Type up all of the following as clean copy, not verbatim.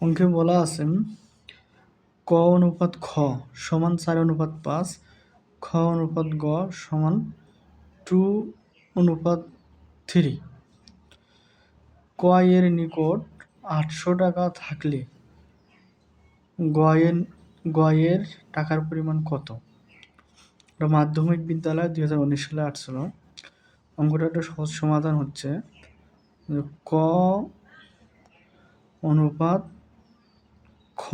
অঙ্কে বলা আছে ক অনুপাত খ সমান 4:5, খ অনুপাত গ সমান 2:3। ক এর নিকট 800 টাকা থাকলে গ এর টাকার পরিমাণ কত? এটা মাধ্যমিক বিদ্যালয় 2019 সালে আসছিল। অঙ্কটা একটা সহজ সমাধান হচ্ছে ক অনুপাত খ।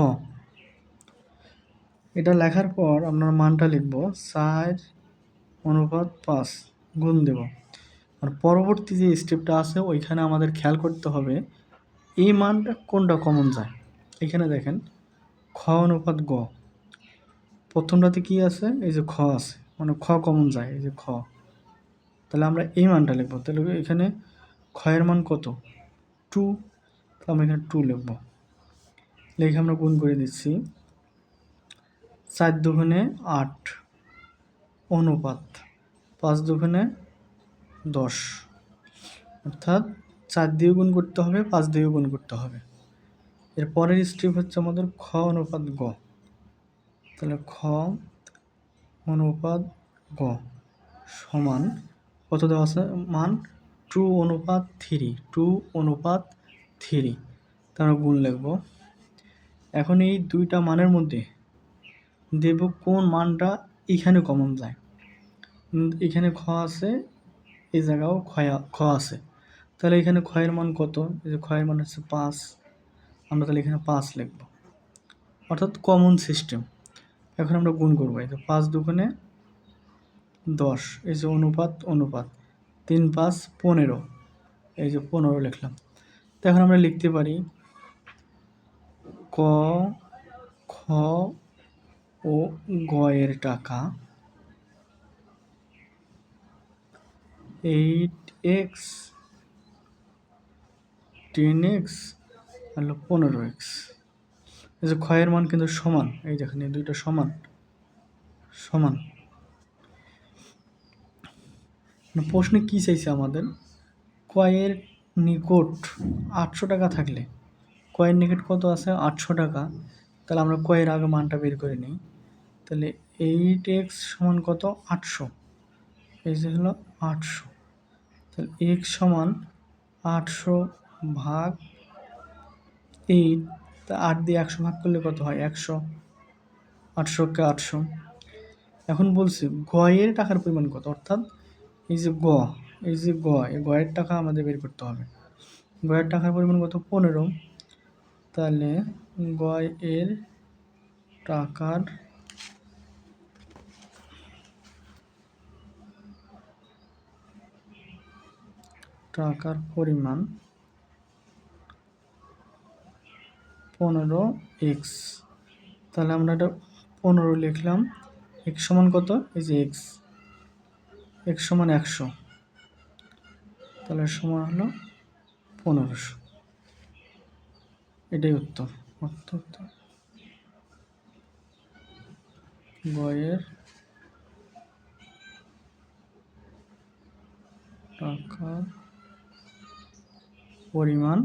এটা লেখার পর আপনার মানটা লিখব 4:5 গুণ দেব। আর পরবর্তী যে স্টেপটা আছে ওইখানে আমাদের খেয়াল করতে হবে এই মানটা কোনটা কমন যায়। এখানে দেখেন খ অনুপাত গ, প্রথমটাতে কি আছে? এই যে খ আছে, মানে খ কমন যায়, এই যে খ। তাহলে আমরা এই মানটা লিখবো। তাহলে এখানে খ এর মান কত? 2। আমরা এখানে 2 লিখব। লিখে আমরা গুণ করে দিচ্ছি 4 দুগুণে 8 অনুপাত 5 দুগুণে 10, অর্থাৎ 4 দিয়ে গুণ করতে হবে, 5 দিয়ে গুণ করতে হবে। এর পরের স্টেপ হচ্ছে আমাদের খ অনুপাত গ। তাহলে খ অনুপাত গ সমান কত দেওয়া আছে মান? 2:3। তারা গুণ লিখব। এখন এই দুইটা মানের মধ্যে দেব কোন মানটা এখানে কমন যায়। এখানে খ আছে, এই জায়গাও খ আছে, তাহলে এখানে খ এর মান কত? এই যে খ এর মান হচ্ছে 5, আমরা তাহলে এখানে 5 লিখব, অর্থাৎ কমন সিস্টেম। এখন আমরা গুণ করবো, এই যে 5 দুগুণে 10, এই যে অনুপাত 3 5 15, এই যে 15 লিখলাম। তো এখন আমরা লিখতে পারি ক খ ও গ এর টাকা 8x 10x আর 15x। এই যে খ এর মান কিন্তু সমান, এই দেখেন এই দুইটা সমান। প্রশ্নে কি চাইছে আমাদের? ক এর নিকট 800 টাকা থাকলে, ক এর নিকট কত আছে? 800 টাকা। তাহলে আমরা ক এর আগে মানটা বের করে নিই। তাহলে 8x সমান কত? 800। এই যে হলো 800। তাহলে x সমান 800 ভাগ 8। তা 8 দিয়ে 100 ভাগ করলে কত হয়? 100। 800 কে 800। এখন বলছি গ এর টাকার পরিমাণ কত, অর্থাৎ এই যে গ, এই গয়ের টাকা আমাদের বের করতে হবে। গয়ের টাকার পরিমাণ কত? 15। তাহলে গয় এর টাকার পরিমাণ 15x। তাহলে আমরা এটা 15 লিখলাম। x সমান কত? এই যে x সমান 100, তাহলে সমান হলো 1500। এটাই উত্তর। অর্থাৎ গয়ের টাকার পরিমাণ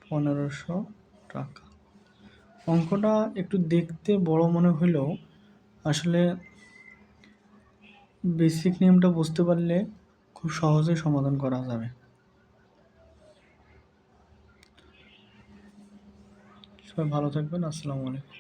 1500 টাকা। অঙ্কটা একটু দেখতে বড় মনে হলেও আসলে বেসিক নিয়মটা বুঝতে পারলে খুব সহজে সমাধান করা যাবে। সবাই ভালো থাকবেন। আসসালামু আলাইকুম।